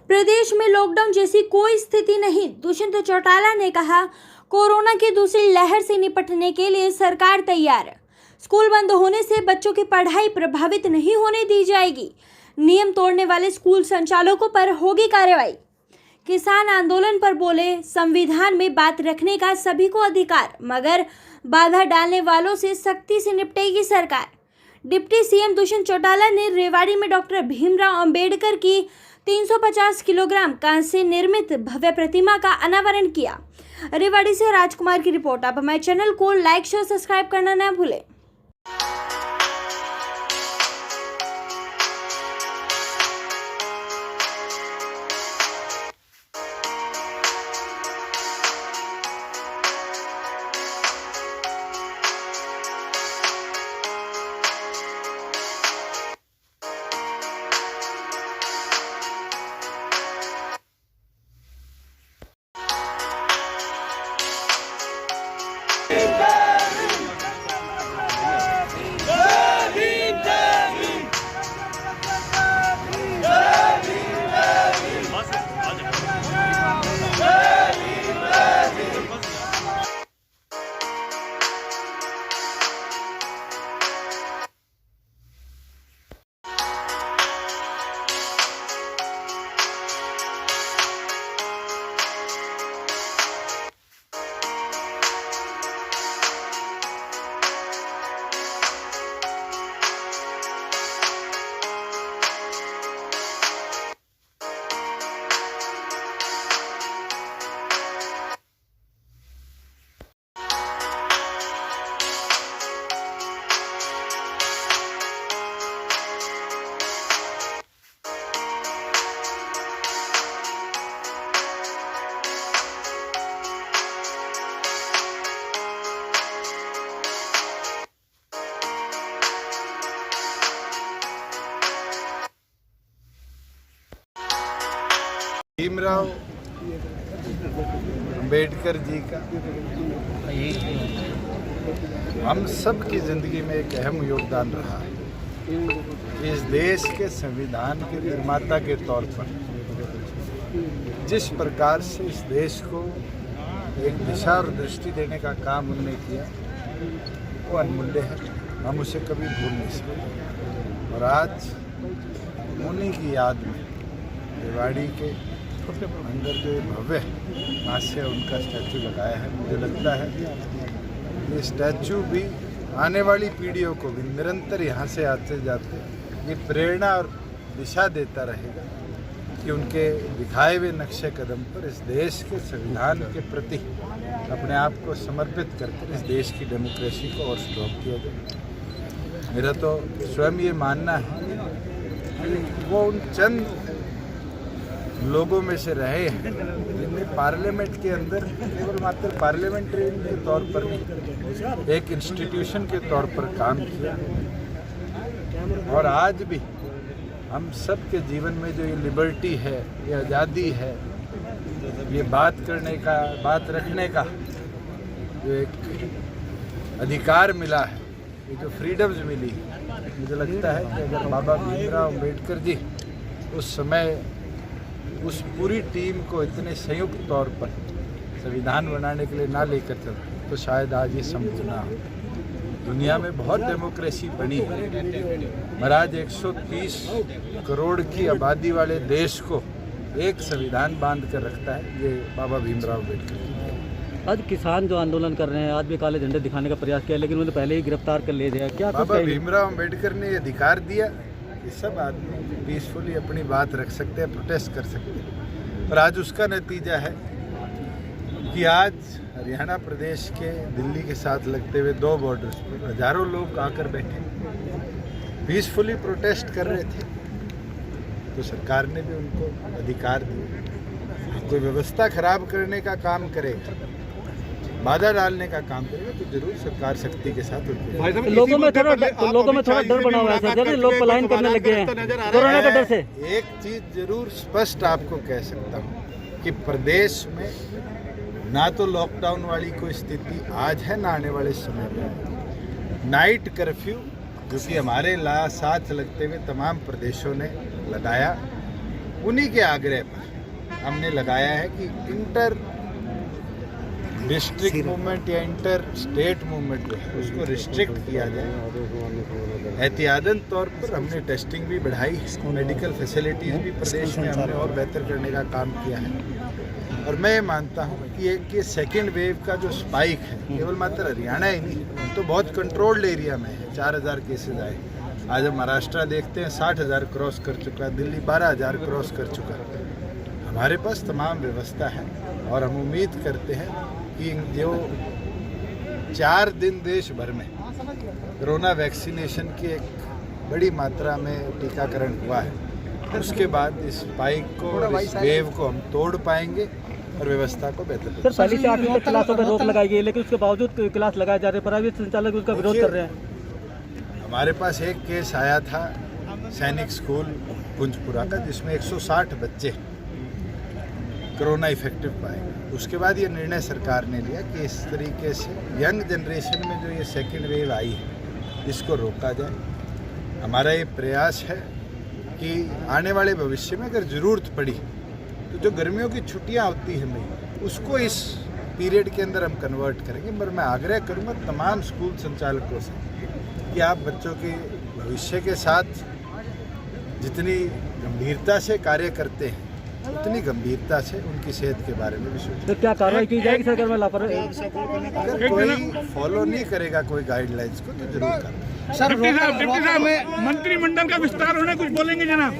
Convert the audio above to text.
प्रदेश में लॉकडाउन जैसी कोई स्थिति नहीं। दुष्यंत चौटाला ने कहा, कोरोना की दूसरी लहर से निपटने के लिए सरकार तैयार है। स्कूल बंद होने से बच्चों की पढ़ाई प्रभावित नहीं होने दी जाएगी। नियम तोड़ने वाले स्कूल संचालकों पर होगी कार्रवाई। किसान आंदोलन पर बोले, संविधान में बात रखने का सभी को अधिकार, मगर बाधा डालने वालों से सख्ती से निपटेगी सरकार। डिप्टी सीएम दुष्यंत चौटाला ने रेवाड़ी में डॉक्टर भीमराव अंबेडकर की 350 किलोग्राम कांस्य निर्मित भव्य प्रतिमा का अनावरण किया। रेवाड़ी से राजकुमार की रिपोर्ट। आप हमारे चैनल को लाइक, शेयर, सब्सक्राइब करना न भूलें। भीमराव अंबेडकर जी का हम सब की जिंदगी में एक अहम योगदान रहा है। इस देश के संविधान के निर्माता के तौर पर जिस प्रकार से इस देश को एक दिशा और दृष्टि देने का काम उन्होंने किया वो अनमूल्य है। हम उसे कभी भूल नहीं सकते। और आज उन्हीं की याद में रेवाड़ी के अंदर जो भव्य कांस्य उनका स्टैचू लगाया है, मुझे लगता है ये स्टैचू भी आने वाली पीढ़ियों को भी निरंतर यहाँ से आते जाते ये प्रेरणा और दिशा देता रहेगा कि उनके दिखाए हुए नक्शे कदम पर इस देश के संविधान के प्रति अपने आप को समर्पित करके इस देश की डेमोक्रेसी को और स्ट्रॉन्ग किया जाए। मेरा तो स्वयं ये मानना है कि वो उन चंद लोगों में से रहे हैं जिनने पार्लियामेंट के अंदर केवल मात्र पार्लियामेंट्रियन के तौर पर नहीं, एक इंस्टीट्यूशन के तौर पर काम किया। और आज भी हम सब के जीवन में जो ये लिबर्टी है, ये आज़ादी है, ये बात करने का, बात रखने का जो एक अधिकार मिला है, ये जो फ्रीडम्स मिली है, मुझे लगता है कि अगर बाबा भीमराव अंबेडकर जी उस समय उस पूरी टीम को इतने संयुक्त तौर पर संविधान बनाने के लिए ना लेकर चलते तो शायद आज ये संभव ना हो। दुनिया में बहुत डेमोक्रेसी बनी है, महाराज 130 करोड़ की आबादी वाले देश को एक संविधान बांध कर रखता है, ये बाबा भीमराव अम्बेडकर। आज किसान जो आंदोलन कर रहे हैं, आज भी काले झंडे दिखाने का प्रयास किया, लेकिन उन्होंने पहले ही गिरफ्तार कर ले दिया। क्या बाबा भीमराव अम्बेडकर ने अधिकार दिया कि सब आदमी पीसफुली अपनी बात रख सकते हैं, प्रोटेस्ट कर सकते हैं। और आज उसका नतीजा है कि आज हरियाणा प्रदेश के दिल्ली के साथ लगते हुए 2 बॉर्डर्स पर हजारों लोग आकर बैठे पीसफुली प्रोटेस्ट कर रहे थे, तो सरकार ने भी उनको अधिकार दिया। कोई व्यवस्था खराब करने का काम करेगा, बाधा डालने का काम करेगा, तो जरूर सरकार शक्ति के साथ उनको। लोगों में थोड़ा डर बना हुआ है सर, जब लोग पलायन करने लगे हैं कोरोना के डर से। एक चीज जरूर स्पष्ट आपको कह सकता हूँ कि प्रदेश में ना तो लॉकडाउन वाली कोई स्थिति आज है, ना आने वाले समय में। नाइट कर्फ्यू जो कि हमारे साथ लगते हुए तमाम प्रदेशों ने लगाया, उन्हीं के आग्रह पर हमने लगाया है कि इंटर डिस्ट्रिक्ट मूवमेंट या इंटर स्टेट मूवमेंट जो है उसको रिस्ट्रिक्ट किया जाए। एहतियातन तौर पर हमने टेस्टिंग भी बढ़ाई, मेडिकल फैसिलिटीज़ भी प्रदेश में हमने और बेहतर करने का काम किया है। और मैं ये मानता हूँ कि एक ये सेकेंड वेव का जो स्पाइक है केवल मात्र हरियाणा ही नहीं तो बहुत कंट्रोल्ड एरिया में है। 4000 केसेज आए, आज हम महाराष्ट्र देखते हैं 60,000 क्रॉस कर चुका, दिल्ली 12,000 क्रॉस कर चुका। हमारे पास तमाम व्यवस्था है और हम उम्मीद करते हैं कि जो 4 दिन देश भर में कोरोना वैक्सीनेशन की एक बड़ी मात्रा में टीकाकरण हुआ है, उसके बाद इस स्पाइक को और इस वेव को हम तोड़ पाएंगे और व्यवस्था को बेहतर। सर पहली से 8वीं तक क्लासों पर रोक लगाई गई है, लेकिन उसके बावजूद क्लास लगाए जा रहे हैं, प्राइवेट संचालक उसका विरोध कर रहे हैं। हमारे पास एक केस आया था सैनिक स्कूल कुंजपुरा का, जिसमें 160 बच्चे कोरोना इफेक्टिव पाए। उसके बाद ये निर्णय सरकार ने लिया कि इस तरीके से यंग जनरेशन में जो ये सेकेंड वेव आई है इसको रोका जाए। हमारा ये प्रयास है कि आने वाले भविष्य में अगर ज़रूरत पड़ी तो जो गर्मियों की छुट्टियां होती हैं मई, उसको इस पीरियड के अंदर हम कन्वर्ट करेंगे। पर मैं आग्रह करूंगा तमाम स्कूल संचालकों से कि आप बच्चों के भविष्य के साथ जितनी गंभीरता से कार्य करते हैं उतनी गंभीरता से उनकी सेहत के बारे में भी सोचें। तो क्या कार्रवाई की जाएगी सरकार में लापरवाही? अगर कोई फॉलो नहीं करेगा कोई गाइडलाइंस को तो जरूर करें। सर डिप्टी साहब में मंत्रिमंडल का विस्तार होने कुछ बोलेंगे जनाब?